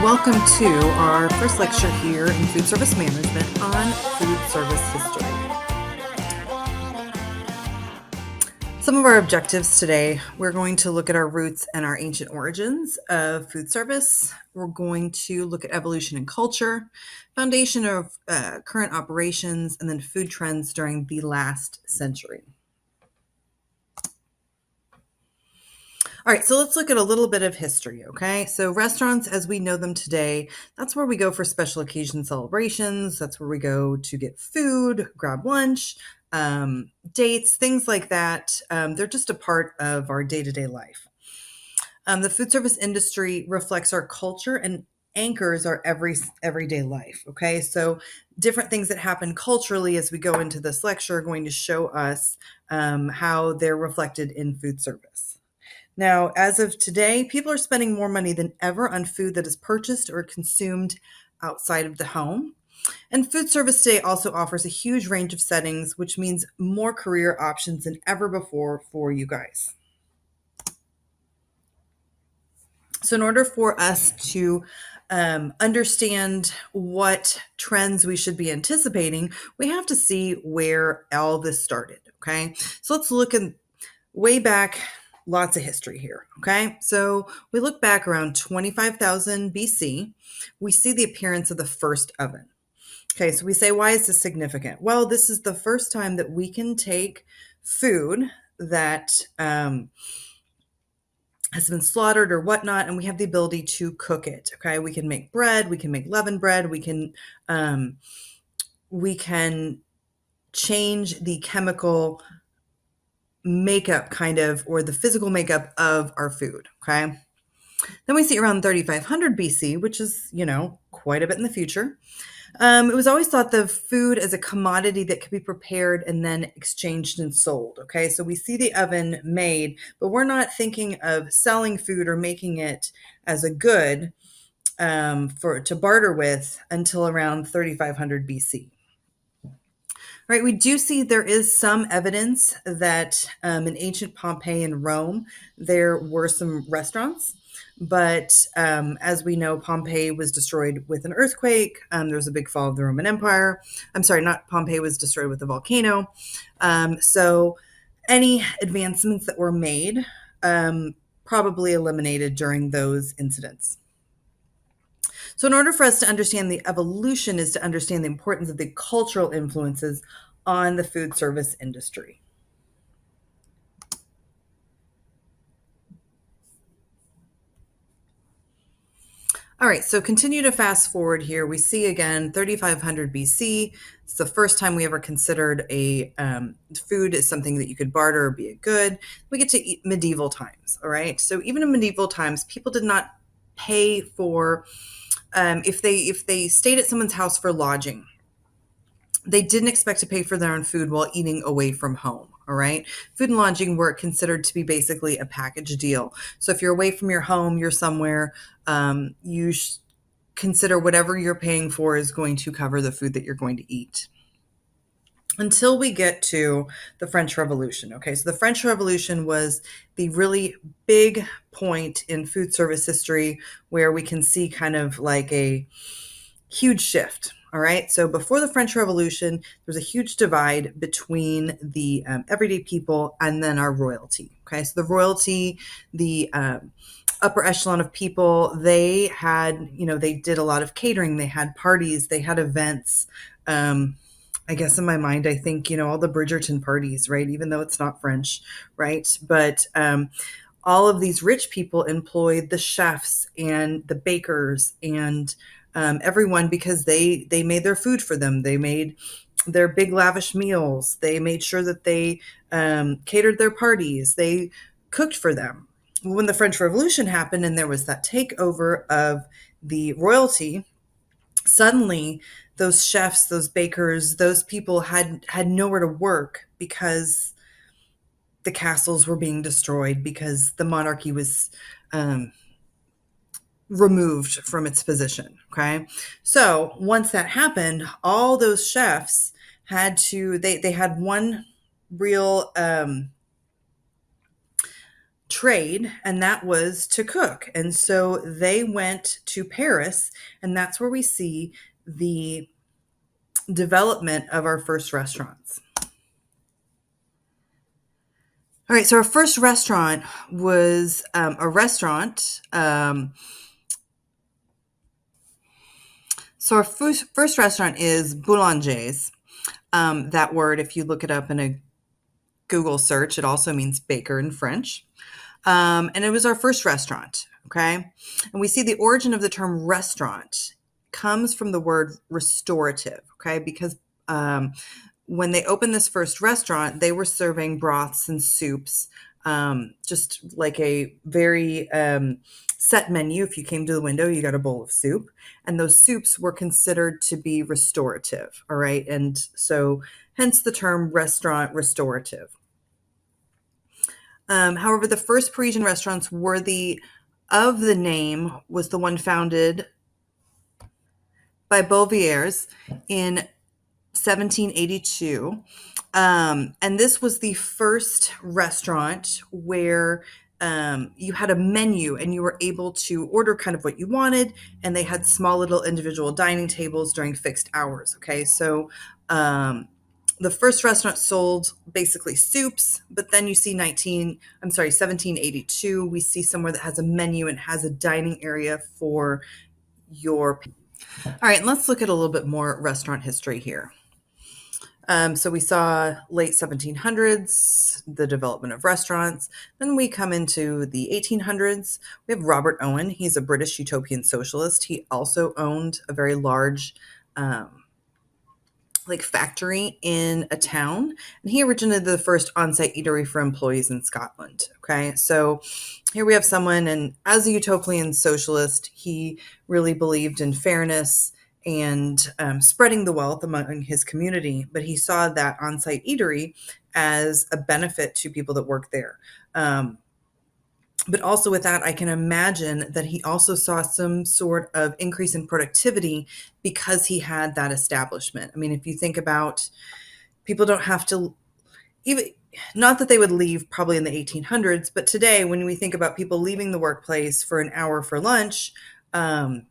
welcome to our first lecture here in food service management on food service history. Some of our objectives today, we're going to look at our roots and our ancient origins of food service. We're going to look at evolution and culture, foundation of current operations, and then food trends during the last century. All right, so let's look at a little bit of history, okay? So restaurants as we know them today, that's where we go for special occasion celebrations. That's where we go to get food, grab lunch, dates, things like that. They're just a part of our day-to-day life. The food service industry reflects our culture and anchors our everyday life, okay? So different things that happen culturally as we go into this lecture are going to show us how they're reflected in food service. Now, as of today, people are spending more money than ever on food that is purchased or consumed outside of the home. And food service today also offers a huge range of settings, which means more career options than ever before for you guys. So in order for us to understand what trends we should be anticipating, we have to see where all this started, okay? So let's look at way back. Lots of history here, okay? So we look back around 25,000 BC, we see the appearance of the first oven. Okay, so we say, why is this significant? Well, this is the first time that we can take food that has been slaughtered or whatnot, and we have the ability to cook it, okay? We can make bread, we can make leavened bread, we can change the chemical makeup or the physical makeup of our food, okay? Then we see around 3500 BC, which is, quite a bit in the future. It was always thought of food as a commodity that could be prepared and then exchanged and sold, okay? So we see the oven made, but we're not thinking of selling food or making it as a good to barter with until around 3500 BC. Right, we do see there is some evidence that in ancient Pompeii and Rome, there were some restaurants, but as we know, Pompeii was destroyed with an earthquake. There was a big fall of the Roman Empire. I'm sorry, not Pompeii was destroyed with a volcano. So any advancements that were made probably eliminated during those incidents. So in order for us to understand the evolution is to understand the importance of the cultural influences on the food service industry. All right, so continue to fast forward here. We see again 3500 BC. It's the first time we ever considered a food as something that you could barter or be a good. We get to medieval times, all right? So even in medieval times, people did not pay for if they stayed at someone's house for lodging, they didn't expect to pay for their own food while eating away from home. All right. Food and lodging were considered to be basically a package deal. So if you're away from your home, you're somewhere, you consider whatever you're paying for is going to cover the food that you're going to eat. Until we get to the French Revolution. Okay, so the French Revolution was the really big point in food service history where we can see kind of like a huge shift. All right, so before the French Revolution, there was a huge divide between the everyday people and then our royalty. Okay, so the royalty, the upper echelon of people, they had, they did a lot of catering, they had parties, they had events. I guess in my mind, I think, all the Bridgerton parties, right? Even though it's not French, right? But all of these rich people employed the chefs and the bakers and everyone because they made their food for them. They made their big lavish meals. They made sure that they catered their parties. They cooked for them. When the French Revolution happened and there was that takeover of the royalty, suddenly those chefs, those bakers, those people had nowhere to work because the castles were being destroyed, because the monarchy was removed from its position. Okay. So once that happened, all those chefs had to, they had one real trade, and that was to cook. And so they went to Paris, and that's where we see the development of our first restaurants. All right, so our first restaurant was a restaurant. So our first restaurant is Boulanger's. That word, if you look it up in a Google search, it also means baker in French. And it was our first restaurant, okay? And we see the origin of the term restaurant comes from the word restorative, okay? Because when they opened this first restaurant, they were serving broths and soups, just like a very set menu. If you came to the window, you got a bowl of soup, and those soups were considered to be restorative, all right? And so hence the term restaurant restorative. However, the first Parisian restaurants worthy of the name was the one founded by Bouviers in 1782. And this was the first restaurant where you had a menu and you were able to order kind of what you wanted, and they had small little individual dining tables during fixed hours. Okay, so the first restaurant sold basically soups, but then you see 1782, we see somewhere that has a menu and has a dining area for your. All right, and let's look at a little bit more restaurant history here. So we saw late 1700s, the development of restaurants. Then we come into the 1800s. We have Robert Owen. He's a British utopian socialist. He also owned a very large factory in a town, and he originated the first on-site eatery for employees in Scotland. Okay, so here we have someone, and as a utopian socialist, he really believed in fairness and spreading the wealth among his community, but he saw that on-site eatery as a benefit to people that work there. But also with that, I can imagine that he also saw some sort of increase in productivity because he had that establishment. I mean, if you think about, people don't have to, even, not that they would leave probably in the 1800s, but today when we think about people leaving the workplace for an hour for lunch, and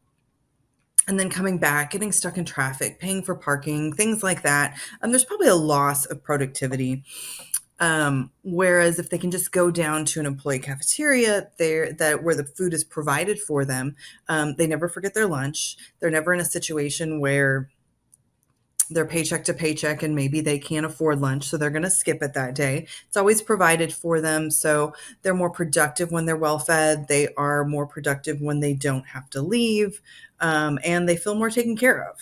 then coming back, getting stuck in traffic, paying for parking, things like that, there's probably a loss of productivity. Whereas if they can just go down to an employee cafeteria there, that where the food is provided for them, they never forget their lunch. They're never in a situation where they're paycheck to paycheck and maybe they can't afford lunch, so they're going to skip it that day. It's always provided for them, so they're more productive when they're well fed. They are more productive when they don't have to leave, and they feel more taken care of.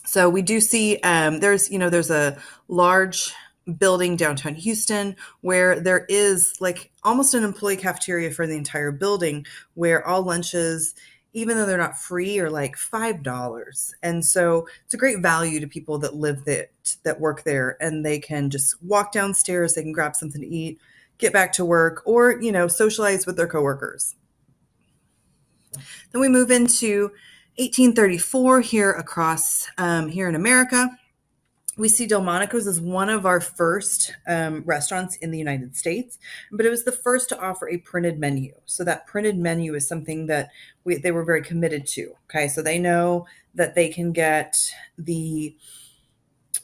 So we do see there's a large building downtown Houston where there is like almost an employee cafeteria for the entire building, where all lunches, even though they're not free, are like $5. And so it's a great value to people that live that work there, and they can just walk downstairs, they can grab something to eat, get back to work, or socialize with their coworkers. Then we move into 1834 here across here in America. We see Delmonico's as one of our first restaurants in the United States, but it was the first to offer a printed menu. So that printed menu is something that they were very committed to. Okay, so they know that they can get the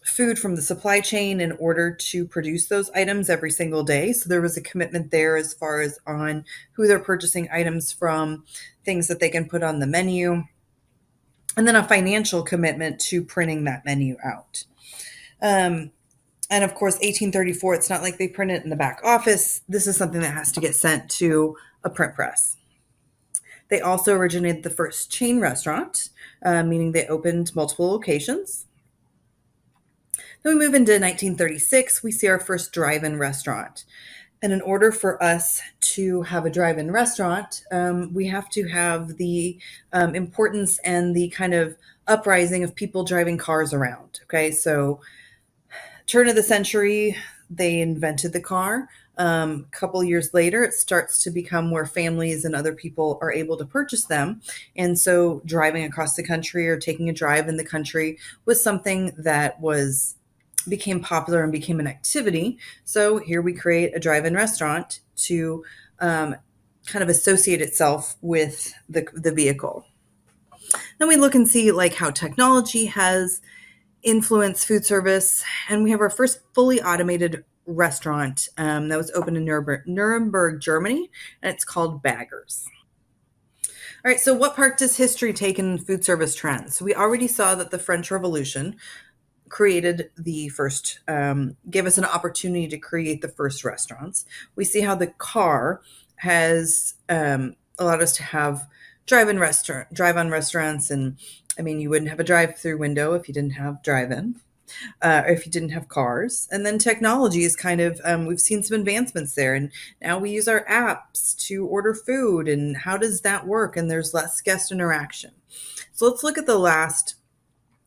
food from the supply chain in order to produce those items every single day. So there was a commitment there as far as on who they're purchasing items from, things that they can put on the menu, and then a financial commitment to printing that menu out. And of course, 1834, it's not like they print it in the back office. This is something that has to get sent to a print press. They also originated the first chain restaurant, meaning they opened multiple locations. Then we move into 1936, we see our first drive-in restaurant. And in order for us to have a drive-in restaurant, we have to have the importance and the kind of uprising of people driving cars around. Okay, so turn of the century, they invented the car. A couple years later, it starts to become where families and other people are able to purchase them. And so driving across the country or taking a drive in the country was something that was became popular and became an activity. So here we create a drive-in restaurant to kind of associate itself with the vehicle. Then we look and see like how technology has influenced food service, and we have our first fully automated restaurant that was opened in Nuremberg, Germany, and it's called Baggers. All right, so what part does history take in food service trends? So we already saw that the French Revolution created the first, gave us an opportunity to create the first restaurants. We see how the car has allowed us to have drive-on restaurants, and I mean, you wouldn't have a drive-through window if you didn't have drive-in, if you didn't have cars. And then technology is kind of, we've seen some advancements there, and now we use our apps to order food. And how does that work? And there's less guest interaction. So let's look at the last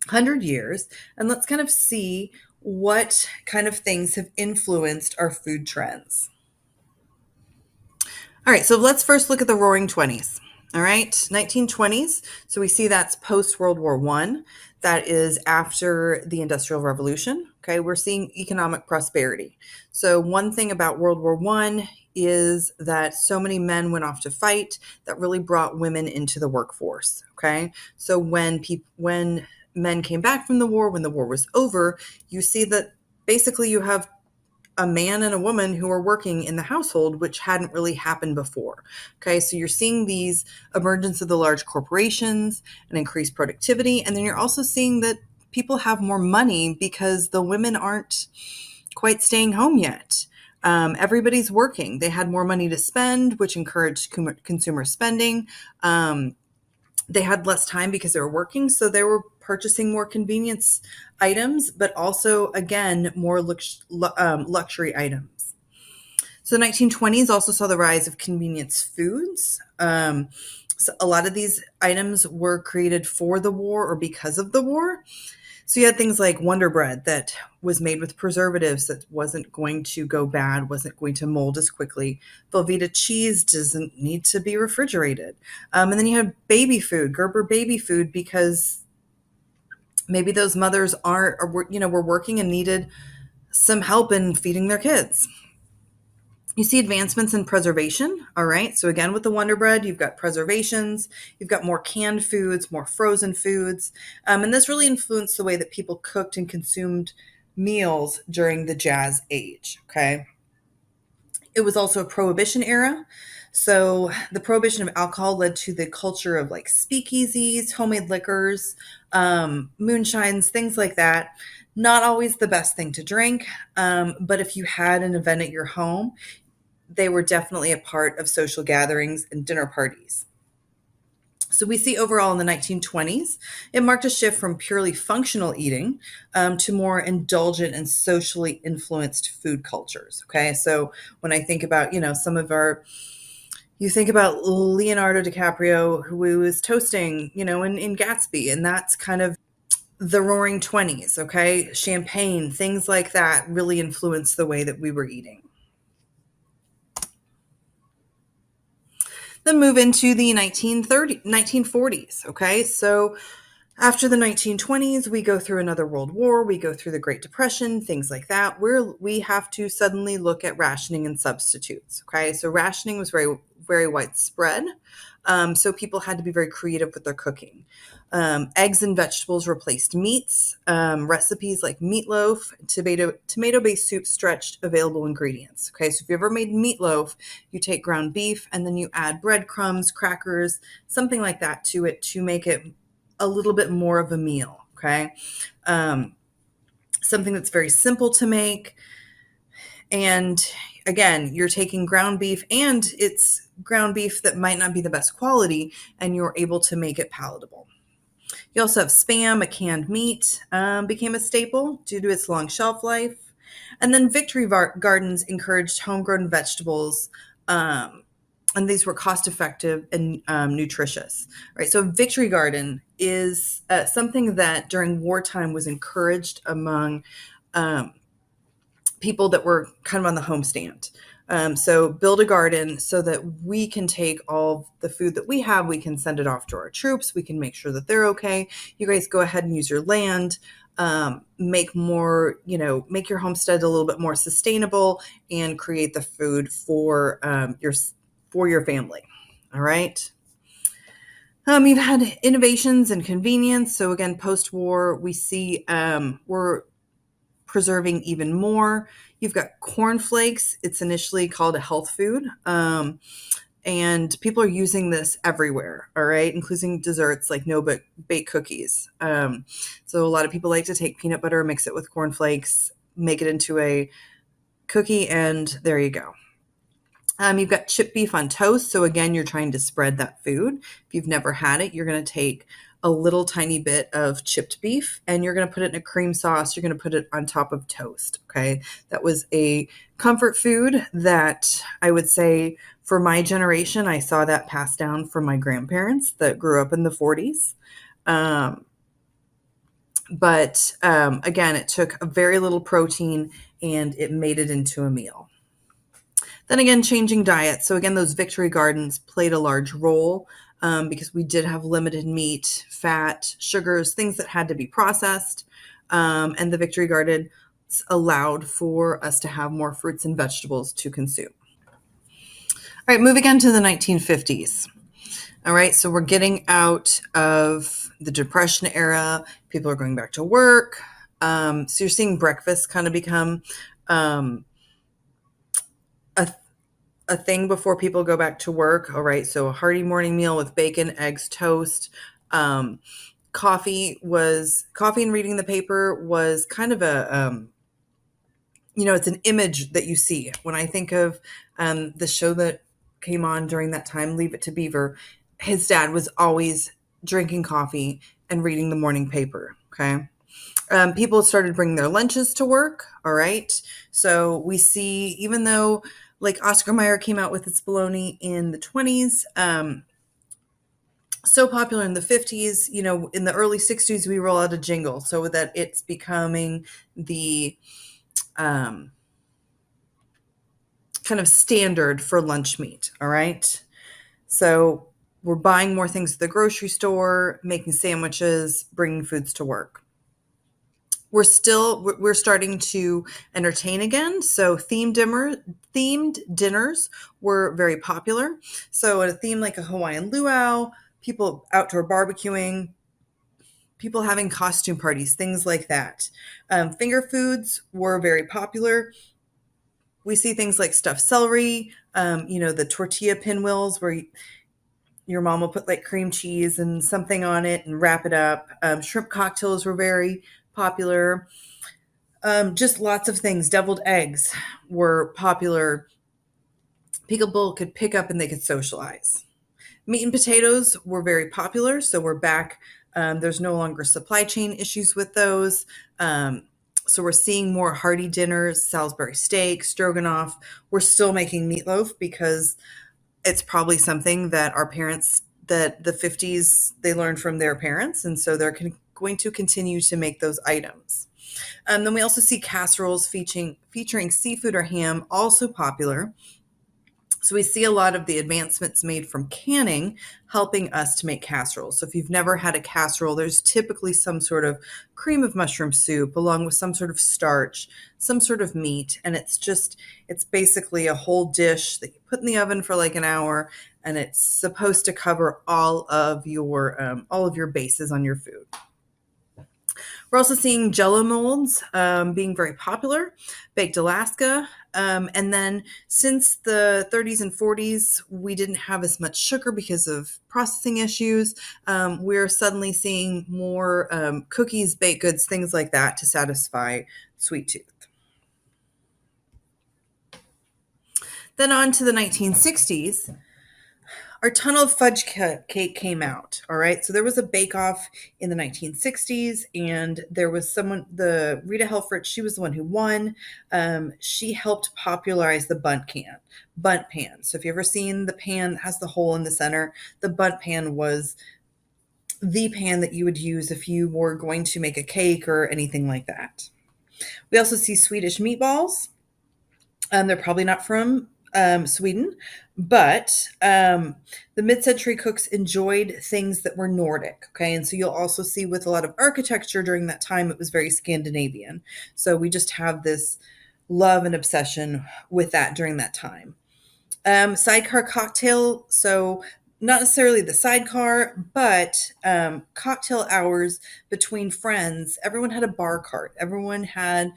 100 years, and let's kind of see what kind of things have influenced our food trends. All right, so let's first look at the Roaring Twenties. All right, 1920s. So we see that's post World War One. That is after the Industrial Revolution. Okay, we're seeing economic prosperity. So one thing about World War One is that so many men went off to fight that really brought women into the workforce. Okay, so when men came back from the war, when the war was over, you see that basically you have a man and a woman who are working in the household, which hadn't really happened before. Okay, so you're seeing these emergence of the large corporations and increased productivity. And then you're also seeing that people have more money because the women aren't quite staying home yet. Everybody's working. They had more money to spend, which encouraged consumer spending. They had less time because they were working, so they were purchasing more convenience items, but also, again, more luxury items. So the 1920s also saw the rise of convenience foods. So a lot of these items were created for the war or because of the war. So you had things like Wonder Bread that was made with preservatives that wasn't going to go bad, wasn't going to mold as quickly. Velveeta cheese doesn't need to be refrigerated. And then you had baby food, Gerber baby food, because maybe those mothers were working and needed some help in feeding their kids. You see advancements in preservation. All right. So again, with the Wonder Bread, you've got preservations, you've got more canned foods, more frozen foods. And this really influenced the way that people cooked and consumed meals during the Jazz Age. Okay. It was also a prohibition era. So the prohibition of alcohol led to the culture of like speakeasies, homemade liquors, moonshines, things like that. Not always the best thing to drink. But if you had an event at your home, they were definitely a part of social gatherings and dinner parties. So we see overall in the 1920s, it marked a shift from purely functional eating to more indulgent and socially influenced food cultures. Okay, so when I think about, you think about Leonardo DiCaprio, who was toasting, in Gatsby, and that's kind of the Roaring Twenties. Okay, champagne, things like that really influenced the way that we were eating. Then move into the 1940s. Okay, so after the 1920s, we go through another world war, we go through the Great Depression, things like that, where we have to suddenly look at rationing and substitutes. Okay, so rationing was very, very widespread. So people had to be very creative with their cooking. Eggs and vegetables replaced meats. Recipes like meatloaf, tomato-based soup stretched available ingredients. Okay, so if you ever made meatloaf, you take ground beef and then you add breadcrumbs, crackers, something like that to it to make it a little bit more of a meal. Okay, something that's very simple to make. And again, you're taking ground beef, and it's ground beef that might not be the best quality, and you're able to make it palatable. You also have Spam, a canned meat, became a staple due to its long shelf life. And then Victory Gardens encouraged homegrown vegetables, and these were cost effective and nutritious. Right. So Victory Garden is something that during wartime was encouraged among people that were kind of on the homestand. So build a garden so that we can take all the food that we have, we can send it off to our troops, we can make sure that they're okay. You guys go ahead and use your land. make more, make your homestead a little bit more sustainable and create the food for your family. All right. You've had innovations and convenience. So again, post-war, we see we're preserving even more. You've got cornflakes. It's initially called a health food. And people are using this everywhere, all right, including desserts like no-bake cookies. So a lot of people like to take peanut butter, mix it with cornflakes, make it into a cookie, and there you go. You've got chipped beef on toast. So again, you're trying to spread that food. If you've never had it, you're going to take a little tiny bit of chipped beef and you're going to put it in a cream sauce. You're going to put it on top of toast. Okay. That was a comfort food that I would say for my generation, I saw that passed down from my grandparents that grew up in the 40s. But again, it took a very little protein and it made it into a meal. Then again, changing diet. So again, those victory gardens played a large role because we did have limited meat, fat, sugars, things that had to be processed. And the victory garden allowed for us to have more fruits and vegetables to consume. All right, moving on to the 1950s. All right, so we're getting out of the Depression era. People are going back to work. So you're seeing breakfast kind of become a thing before people go back to work. All right, so a hearty morning meal with bacon, eggs, toast. Coffee and reading the paper was kind of a it's an image that you see. When I think of the show that came on during that time, Leave It to Beaver, his dad was always drinking coffee and reading the morning paper. Okay. People started bringing their lunches to work. All right. So we see, even though like Oscar Mayer came out with its bologna in the 20s, so popular in the 50s, in the early 60s, we roll out a jingle so that it's becoming the kind of standard for lunch meat. All right. So we're buying more things at the grocery store, making sandwiches, bringing foods to work. We're starting to entertain again. So themed dinners were very popular. So a theme like a Hawaiian luau, people outdoor barbecuing, people having costume parties, things like that. Finger foods were very popular. We see things like stuffed celery, the tortilla pinwheels where your mom will put like cream cheese and something on it and wrap it up. Shrimp cocktails were very popular. Just lots of things. Deviled eggs were popular. People could pick up and they could socialize. Meat and potatoes were very popular. So we're back. There's no longer supply chain issues with those. So we're seeing more hearty dinners, Salisbury steak, stroganoff. We're still making meatloaf because it's probably something that our parents, that the 50s, they learned from their parents. And so they're going to continue to make those items. Then we also see casseroles featuring seafood or ham, also popular. So we see a lot of the advancements made from canning helping us to make casseroles. So if you've never had a casserole, there's typically some sort of cream of mushroom soup along with some sort of starch, some sort of meat. And it's basically a whole dish that you put in the oven for like an hour, and it's supposed to cover all of your bases on your food. We're also seeing Jell-O molds being very popular, baked Alaska. And then since the 30s and 40s, we didn't have as much sugar because of processing issues. We're suddenly seeing more cookies, baked goods, things like that to satisfy sweet tooth. Then on to the 1960s. Our Tunnel of Fudge cake came out. All right. So there was a bake-off in the 1960s, and there was the Rita Helfrich, she was the one who won. She helped popularize the bunt pan. So if you've ever seen the pan that has the hole in the center, the bunt pan was the pan that you would use if you were going to make a cake or anything like that. We also see Swedish meatballs. They're probably not from Sweden, but the mid-century cooks enjoyed things that were Nordic. Okay, and so you'll also see with a lot of architecture during that time, it was very Scandinavian. So we just have this love and obsession with that during that time. Sidecar cocktail. So not necessarily the sidecar, but cocktail hours between friends. Everyone had a bar cart. Everyone had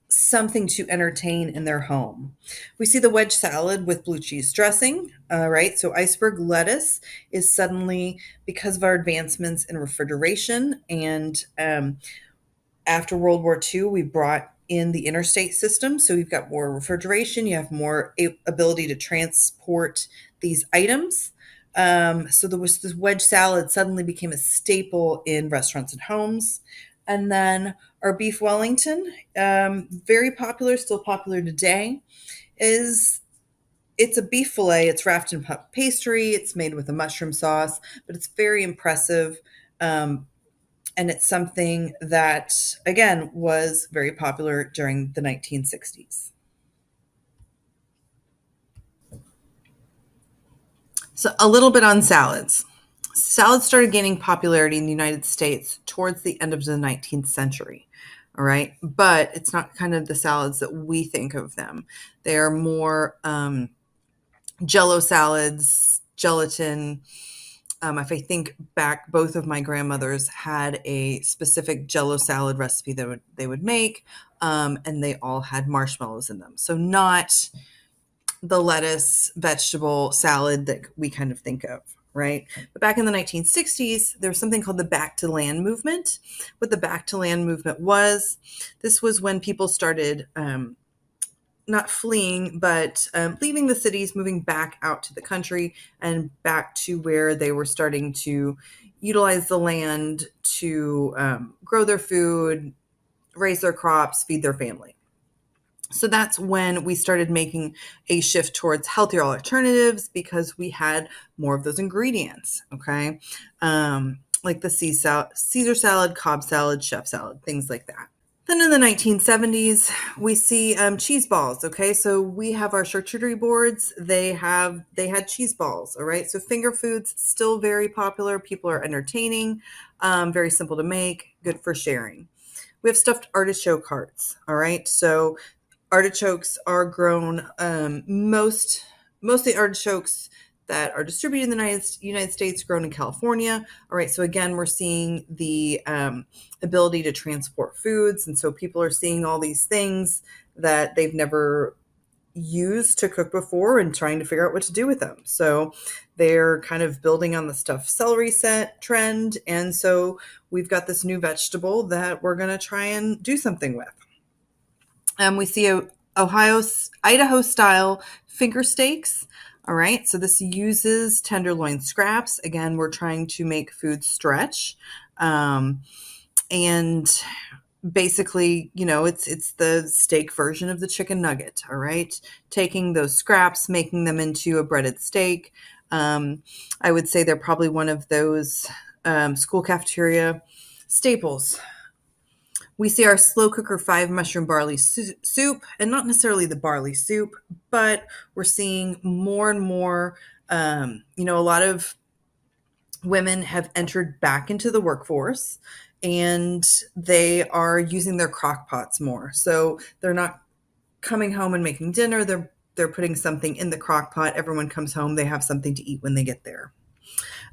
something to entertain in their home. We see the wedge salad with blue cheese dressing, right? So iceberg lettuce is suddenly, because of our advancements in refrigeration and after World War II, we brought in the interstate system. So you've got more refrigeration, you have more ability to transport these items. So there was this wedge salad suddenly became a staple in restaurants and homes. And then our beef Wellington, very popular, still popular today, is it's a beef fillet. It's wrapped in puff pastry. It's made with a mushroom sauce, but it's very impressive. And it's something that, again, was very popular during the 1960s. So, a little bit on salads. Salads started gaining popularity in the United States towards the end of the 19th century. All right. But it's not kind of the salads that we think of them. They are more jello salads, gelatin. If I think back, both of my grandmothers had a specific jello salad recipe that they would make, and they all had marshmallows in them. So not the lettuce vegetable salad that we kind of think of, right? But back in the 1960s, there was something called the Back to Land movement. What the Back to Land movement was, this was when people started not fleeing, but leaving the cities, moving back out to the country and back to where they were starting to utilize the land to grow their food, raise their crops, feed their family. So that's when we started making a shift towards healthier alternatives because we had more of those ingredients, okay? Like the Caesar salad, Cobb salad, chef salad, things like that. Then in the 1970s, we see cheese balls. Okay, so we have our charcuterie boards. They had cheese balls. All right, so finger foods still very popular. People are entertaining, very simple to make, good for sharing. We have stuffed artichoke hearts. All right, so artichokes are grown. Most of the artichokes that are distributed in the United States grown in California. All right, so again, we're seeing the ability to transport foods, and so people are seeing all these things that they've never used to cook before and trying to figure out what to do with them. So they're kind of building on the stuffed celery set trend, and so we've got this new vegetable that we're going to try and do something with. We see Idaho style finger steaks. All right, so this uses tenderloin scraps. Again, we're trying to make food stretch. And basically, it's the steak version of the chicken nugget. All right, taking those scraps, making them into a breaded steak. I would say they're probably one of those school cafeteria staples. We see our slow cooker 5 mushroom barley soup, and not necessarily the barley soup, but we're seeing more and more, a lot of women have entered back into the workforce and they are using their crock pots more. So they're not coming home and making dinner. They're putting something in the crock pot. Everyone comes home. They have something to eat when they get there.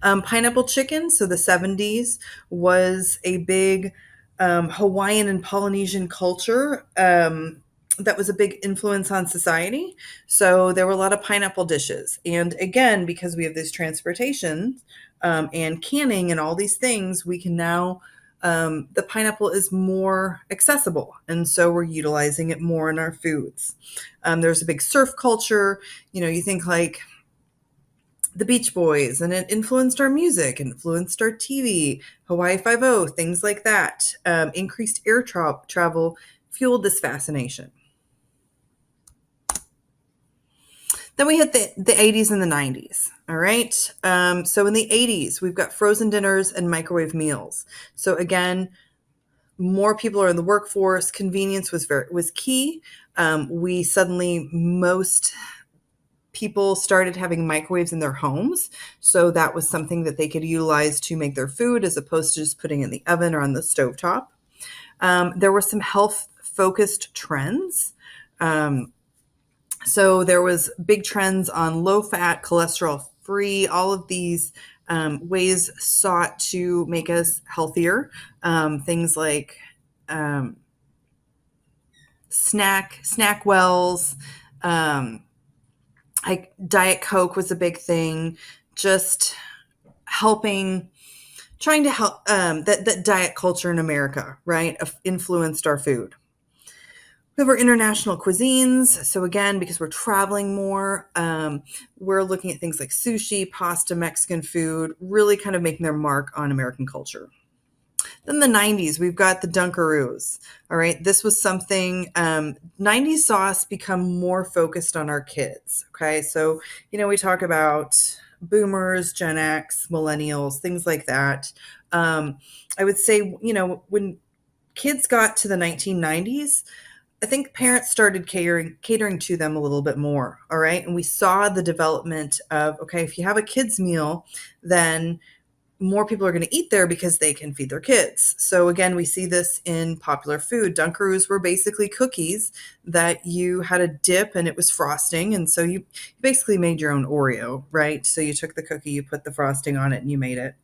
Pineapple chicken. So the 70s was a big Hawaiian and Polynesian culture that was a big influence on society. So there were a lot of pineapple dishes. And again, because we have this transportation and canning and all these things, we can now, the pineapple is more accessible. And so we're utilizing it more in our foods. There's a big surf culture. You think like the Beach Boys, and it influenced our music, influenced our TV, Hawaii Five-0, things like that. Increased air travel fueled this fascination. Then we hit the 80s and the 90s. All right. So in the 80s, we've got frozen dinners and microwave meals. So again, more people are in the workforce. Convenience was key. Most people started having microwaves in their homes. So that was something that they could utilize to make their food as opposed to just putting it in the oven or on the stovetop. There were some health-focused trends. So there was big trends on low-fat, cholesterol-free, all of these ways sought to make us healthier. Things like snack wells, Diet Coke was a big thing, just trying to help, that diet culture in America, right, influenced our food. We have our international cuisines. So again, because we're traveling more, we're looking at things like sushi, pasta, Mexican food, really kind of making their mark on American culture. Then the 90s, we've got the Dunkaroos. All right. This was something, 90s saw us become more focused on our kids. Okay. So, we talk about boomers, Gen X, millennials, things like that. I would say, when kids got to the 1990s, I think parents started catering to them a little bit more. All right. And we saw the development of, okay, if you have a kid's meal, then more people are going to eat there because they can feed their kids. So again, we see this in popular food. Dunkaroos were basically cookies that you had a dip and it was frosting. And so you basically made your own Oreo, right? So you took the cookie, you put the frosting on it, and you made it.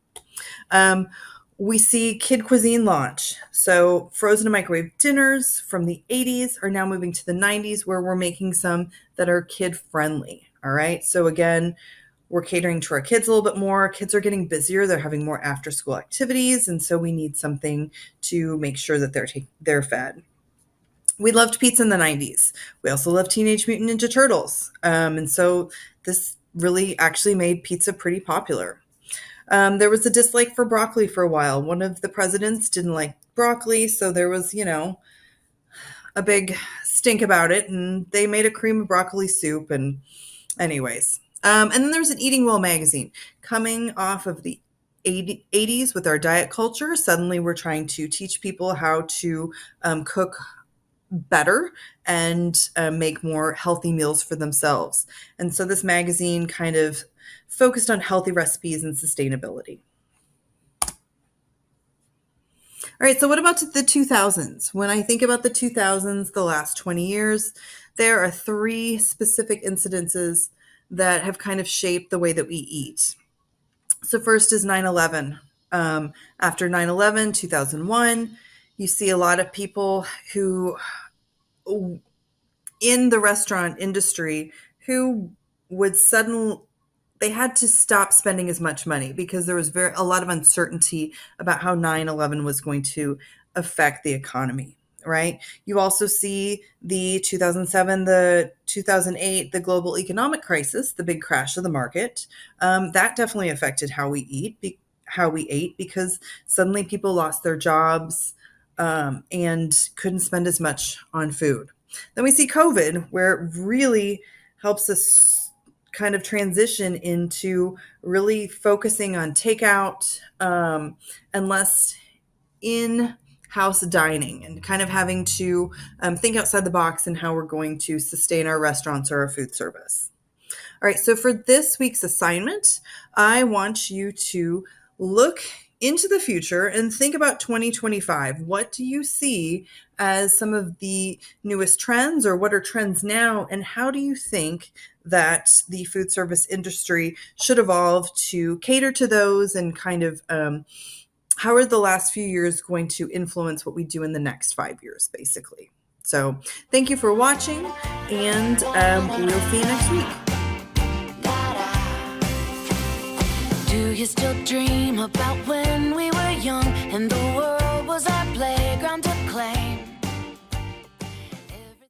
We see kid cuisine launch. So frozen and microwave dinners from the 80s are now moving to the 90s, where we're making some that are kid friendly. All right. So again, we're catering to our kids a little bit more. Kids are getting busier. They're having more after school activities. And so we need something to make sure that they're fed. We loved pizza in the 90s. We also loved Teenage Mutant Ninja Turtles. And so this really actually made pizza pretty popular. There was a dislike for broccoli for a while. One of the presidents didn't like broccoli. So there was, a big stink about it. And they made a cream of broccoli soup. And anyways. And then there's an Eating Well magazine coming off of the 80s with our diet culture. Suddenly we're trying to teach people how to cook better and make more healthy meals for themselves. And so this magazine kind of focused on healthy recipes and sustainability. All right, so what about the 2000s? When I think about the 2000s, the last 20 years, there are 3 specific incidences that have kind of shaped the way that we eat. So first is 9/11. After 9/11, 2001, you see a lot of people who, in the restaurant industry, who would they had to stop spending as much money because there was a lot of uncertainty about how 9/11 was going to affect the economy. Right. You also see the 2007, the 2008, the global economic crisis, the big crash of the market. That definitely affected how we ate because suddenly people lost their jobs and couldn't spend as much on food. Then we see COVID, where it really helps us kind of transition into really focusing on takeout and less in-house dining, and kind of having to think outside the box and how we're going to sustain our restaurants or our food service. All right, so for this week's assignment, I want you to look into the future and think about 2025. What do you see as some of the newest trends, or what are trends now? And how do you think that the food service industry should evolve to cater to those, and kind of how are the last few years going to influence what we do in the next 5 years, basically? So thank you for watching, and we'll see you next week. Do you still dream about when we were young and the world was our